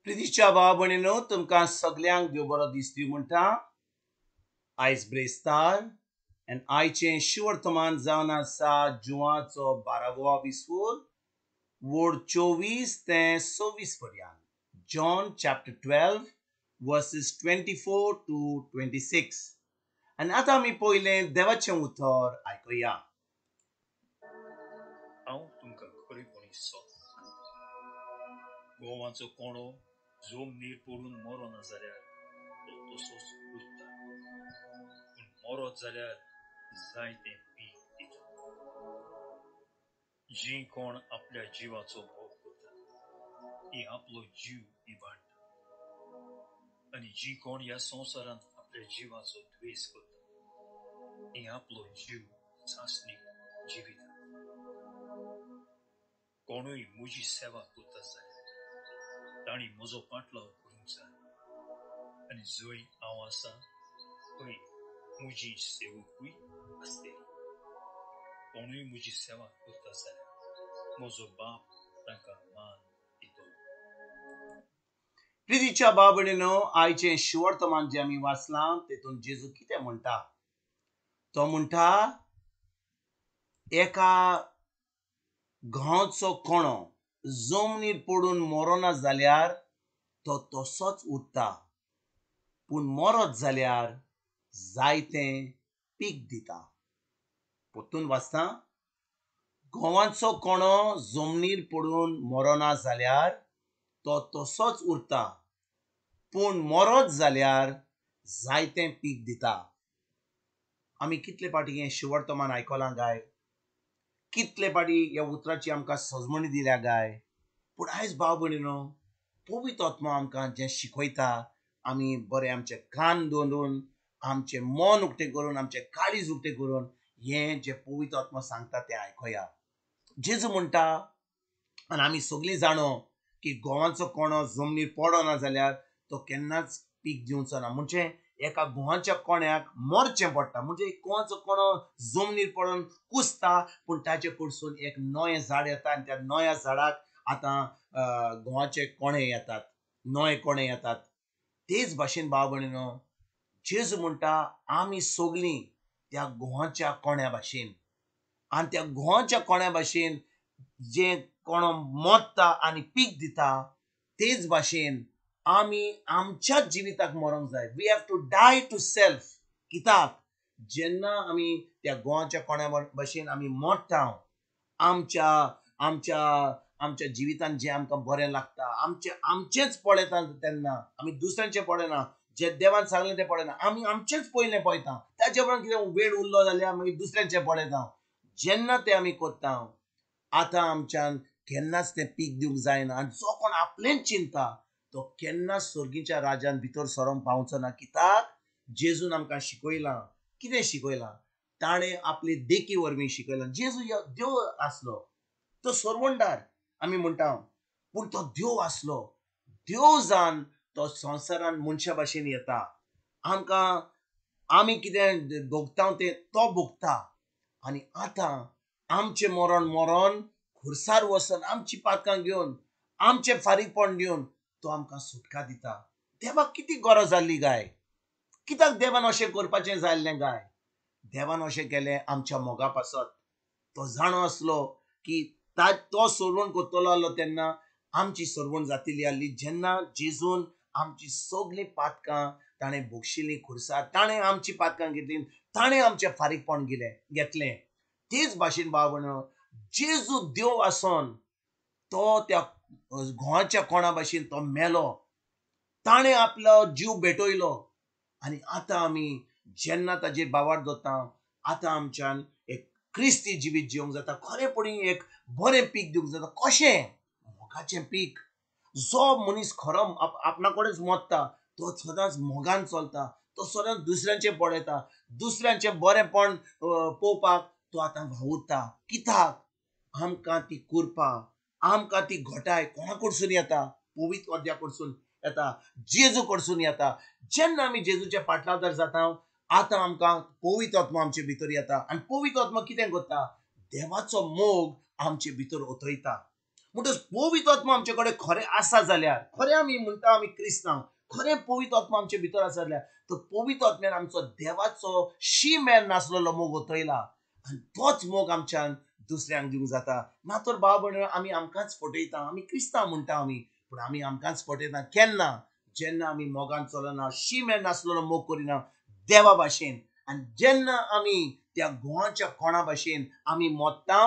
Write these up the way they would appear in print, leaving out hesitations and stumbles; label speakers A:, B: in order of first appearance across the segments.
A: प्रितीच्या भाव भयणीनो तुमकां सगल्यांक देव बरो दीस दिवं म्हणटा. आयज ब्रेस्तार आनी आयचें शिवर्तमान जावन आसा जुवाचो 12वो विस्वोर वोड 24 ते 26 पर्यंत. John chapter 12 verses 24 to 26. आनी आतां आमी पयलें देवाचें उतर आयकुया.
B: हांव तुमकां खरेपणी सांगता, गोवाचो कोणो जमनीर पडून मरोना जाल्यार तो तसोच उरता, पूण मरत जाल्यार जायतें पीक दिता. जी कोण आपल्या जिवाचो मोग करता ती आपलो जीव इबाडटा, आनी जी कोण ह्या संवसारांत आपल्या जिवाचो द्वेस करता ती आपलो जीव चांचणीक जिविता. कोणूय म्हजी सेवा करता जाल्यार ताणी म्हजो पाटलाव करूंक जाय, आनी जंय हांव आसा थंय म्हजी सेवकूय आसतली. कोणूय म्हजी सेवा करता जाल्यार म्हजो बाप तांकां मान दितलो.
A: प्रितीच्या भाव भयणीनो आयचें शिवर्तमान जें आमी वाचलां तेतून जेजू कितें म्हणटा. तो म्हणटा एका घावचो कोणो जमनीर पडून मरोना जाल्यार तो तसोच उरता, पूण मरत जाल्यार जायतें पीक दिता. परतून वाचता. घोवाचो कोणो जमनीर पडून मरोना जाल्यार तो तसोच उरता, पूण मरत जाल्यार जायतें पीक दिता. आमी कितले फाटी हें शिवर्तमान आयकलां गाय, कितले फाटी ह्या उतराची आमकां सजमणी दिल्या गाय. पूण आयज भाव भयणीनो पवित्र आत्मा आमकां जें शिकयता आमी बरें आमचे कान दवरून आमचें मन उक्तें करून आमचें काळीज उक्तें करून हें जें पवित्र आत्मा सांगता तें आयकया. जेजू म्हणटा आनी आमी सगळीं जाणो की घोवाचो कोणो जमनीर पडना जाल्यार तो केन्नाच पीक दिवचो ना. म्हणजे एका घोवाच्या कोण्याक मरचें पडटा. म्हणजे घोवाचो कोणो जमनीर पडून कुसता, पूण ताचे कडसून एक नवें झाड येता आनी त्या नव्या झाडाक आतां घोवाचे कोणे येतात, नवे कोणे येतात. तेच भाशेन भाव भयणीनो जेजू म्हणटा आमी सगळीं त्या घोवाच्या कोण्या भाशेन, आनी त्या घोवाच्या कोण्या भाशेन जे कोणो मरता आनी पीक दिता तेच भाशेन आमी आमच्याच जिविताक मरोंक जाय. We have to die to self. कित्याक जेन्ना आमी त्या घोवाच्या कोण्या भाशेन आमी मरता, आमच्या आमच्या आमच्या जिवितान जें आमकां बरें लागता आमचेंच पळयता तेन्ना आमी दुसऱ्यांचें पळयना. जें देवान सांगलें तें पळयना, आमी आमचेंच पयलें पळयता. ताचे उपरांत कितें वेळ उरलो जाल्यार मागीर दुसऱ्यांचें पळयता. जेन्ना तें आमी करता आतां आमच्यान केन्नाच तें पीक दिवंक जायना. आनी जो कोण आपलेंच चिंता तो केन्नाच सर्गीच्या राज्यान भितर सरोंक पावचो ना. कित्याक जेजून आमकां शिकयलां. कितें शिकयलां? ताणें आपली देखी वरवीं शिकयलां. जेजू देव आसलो, तो सर्वंडार आमी म्हणटा, पूण तो देव आसलो. देव जावन तो संवसारान मनशा भाशेन येता. आमकां आमी कितें भोगता तें तो भोगता. आनी आतां आमचें मरण मरोन खुर्सार वचून आमची पातकां घेवन आमचें फारीकपण दिवन तो आमकां सुटका दिता. देवाक कितें गरज जाल्ली गाय? कित्याक देवान अशें करपाचें जाल्लें गाय? देवान अशें केलें आमच्या मोगा पासत. तो जाणो आसलो की तो सोडवण करतलो आसलो तेन्ना आमची सोडवण जातली आसली. जेन्ना जेजून आमची सगळीं पातकां ताणें भोगशिल्लीं खुर्सार ताणें आमची पातकां घेतली, ताणें आमचें फारीकपण घेतलें. तेच भाशेन भाव भयणो जेजू देव आसोन तो त्या घोवाच्या कोणा भाशेन तो मेलो. ताणें आपलो जीव भेटयलो आनी आतां आमी जेन्ना ताजेर बावार दवरता आतां आमच्यान एक क्रिस्ती जिवीत जिवंक जाता. खरेपणी एक बरें पीक दिवंक जाता. कशें? मोगाचें पीक. जो मनीस खरो आपणा कडेच मोगता तो सदांच मोगान चलता. तो सदांच दुसऱ्यांचें पळयता. दुसऱ्यांचें बरेंपण पळोवपाक तो आतां वावुरता. कित्याक आमकां ती कुरपा, आमकां ती घोटाय कोणा कडसून येता? पवित्र आत्म्या कडसून येता, जेजू कडसून येता. जेन्ना आमी जेजूचे पाटलादार जाता आतां आमकां पवित्र आत्मा आमचे भितर येता. आनी पवित्र आत्मा कितें करता? देवाचो मोग आमचे भितर ओतयता. म्हणटच पवित्र आत्मा आमचे कडेन खरें आसा जाल्यार खरें आमी म्हणटा आमी क्रिस्तांव खरें पवित्र आत्मा आमचे भितर आसा जाल्यार तो पवित्र आत्म्यान आमचो देवाचो शीमेर नासलेलो मोग ओतयला आनी तोच मोग आमच्यान दुसऱ्यांक दिवंक जाता ना तर भाव भयणीनो आमी आमकांच फटयता आमी क्रिस्तांव म्हणटा आमी पूण आमी आमकांच फटयता केन्ना जेन्ना आमी मोगान चलना शीमेर नासलेलो मोग करिना देवा भाशेन आनी जेन्ना आमी त्या घोवाच्या कोणा भाशेन आमी मोडटा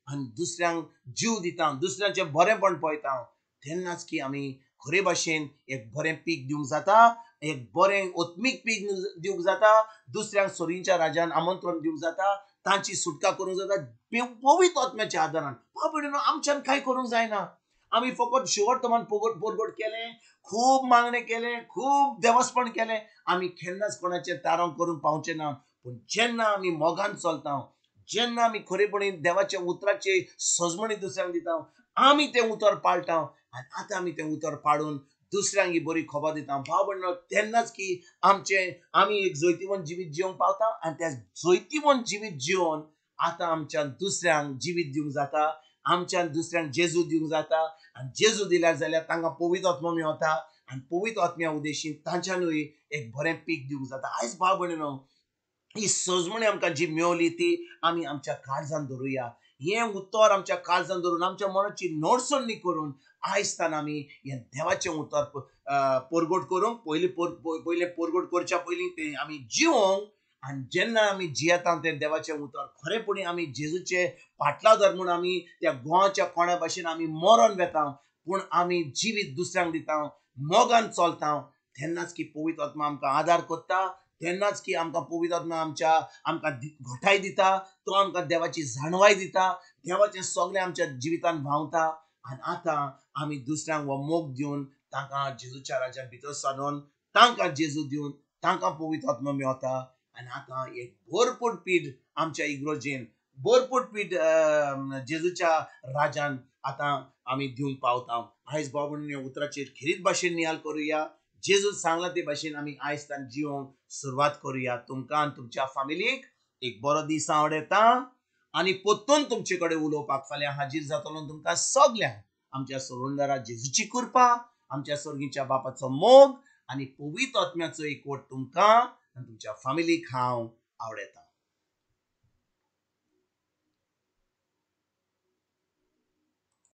A: आनी दुसऱ्यांक जीव दिता दुसऱ्यांचें बरेंपण पळयता तेन्नाच की आमी खरे भाशेन एक बरें पीक दिवंक जाता एक बरें ओत्मीक पीक दिवंक जाता दुसऱ्यांक सोरींच्या राज्यान आमंत्रण दिवंक जाता तांची सुटका करूंक जाता पवित्र आत्म्याच्या आदारान भयणीनो आमच्यान कांय करूंक जायना आमी फकत शेवटतमान पोरगोट केलें खूब मागणें केलें खूब देवस्पण केलें आमी केन्नाच कोणाचें तारण करूंक पावचे ना पूण जेन्ना आमी मोगान चलता जेन्ना आमी खरेपणी देवाच्या उतराची सजमणी दुसऱ्यांक दिता आमी तें उतर पाळटा आनी आतां आमी तें उतर पाडून दुसऱ्यांक ही बरी खबर दिता भाव भयणीनो तेन्नाच की आमी एक जैतिवंत जिवीत जिवंक पावता आनी त्या जैतिवंत जिवीत जिवन आतां आमच्यान दुसऱ्यांक जिवीत दिवंक जाता आमच्यान दुसऱ्यांक जेजू दिवंक जाता आनी जेजू दिल्यार जाल्यार तांकां पवित्र आत्मा मेळटा आनी पवित्र आत्म्या उदेशीन तांच्यानूय एक बरें पीक दिवंक जाता आयज भाव भयणीनो ही सजमणी आमकां जी मेवली ती आमी आमच्या काळजान धरुया हें उतर आमच्या काळजान धरून आमच्या मनाची नडसण करून आयज आमी हें देवाचें उतर पोरगोट करूंक पयलें पोरगोट करच्या पयलीं तें आमी जिवोंक आनी जेन्ना आमी जियेता तें देवाचें उतर खरेपणी आमी जेजूचे फाटलादर म्हूण आमी त्या घोवाच्या कोण्या भाशेन आमी मरण वेता पूण आमी जिवीत दुसऱ्यांक दिता मोगान चलता तेन्नाच की पवित्र आत्मा आमकां आदार करता तेन्नाच की आमकां पवित्र आत्मा आमकां घटाय दिता तो आमकां देवाची जाणवाय दिता देवाचें सगळें आमच्या जिवितान व्हांवता आनी आतां आमी दुसऱ्यांक हो मोग दिवन तांकां जेजूच्या राज्यान भितर सादून तांकां जेजू दिवन तांकां पवित्र आत्मा मेळटा आनी आतां एक भरपूर पीठ आमच्या इग्रोजेन भरपूर पीठ जेजूच्या राज्यान आतां आमी दिवंक पावता आयज भाव भयणीनो उतराचेर खरीच भाशेन नियाल करुया जेजू सांगला ते भाशेन आमी आयज तान जिवंक सुरवात करुया तुमकां आनी तुमच्या फॅमिलीक एक बरो दीस हांव येता आनी परतून तुमचे कडेन उलोवपाक फाल्यां हाजीर जातलो तुमकां सगल्यांक आमच्या सोडूनदारा जेजूची कृपा आमच्या सर्गीच्या बापाचो मोग आनी पवित्र आत्म्याचो एकवट तुमकां आनी तुमच्या फॅमिलीक हांव आवडटा